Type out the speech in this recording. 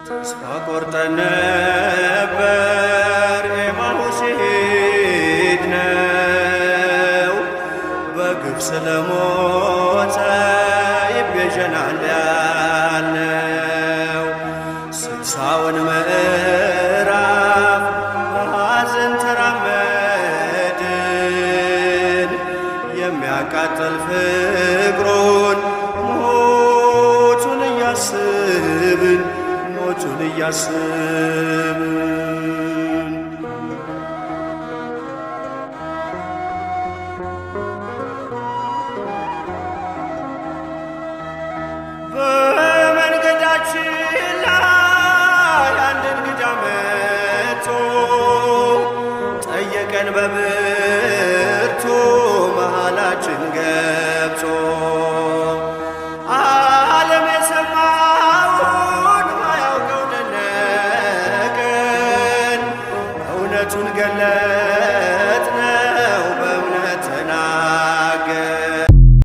ተስፋ ቆርጠን ነበር ኤማሁስ የሄድነው በግፍ ስለሞተ ይቤዠናል ያልነው። ስልሳውን ምዕራፍ በሐዘን ተራመድን የሚያቃጥል ፍቅሩን ሞቱን እያስብን ሞቱን እያስብን በመንገዳችን ላይ አንድ እንግዳ መጥቶ ጠየቀን በብርቱ መሃላችን ገብቶ ዓለም የሰማውን ባያውቀው ደነቀን እውነቱን ገለጥነ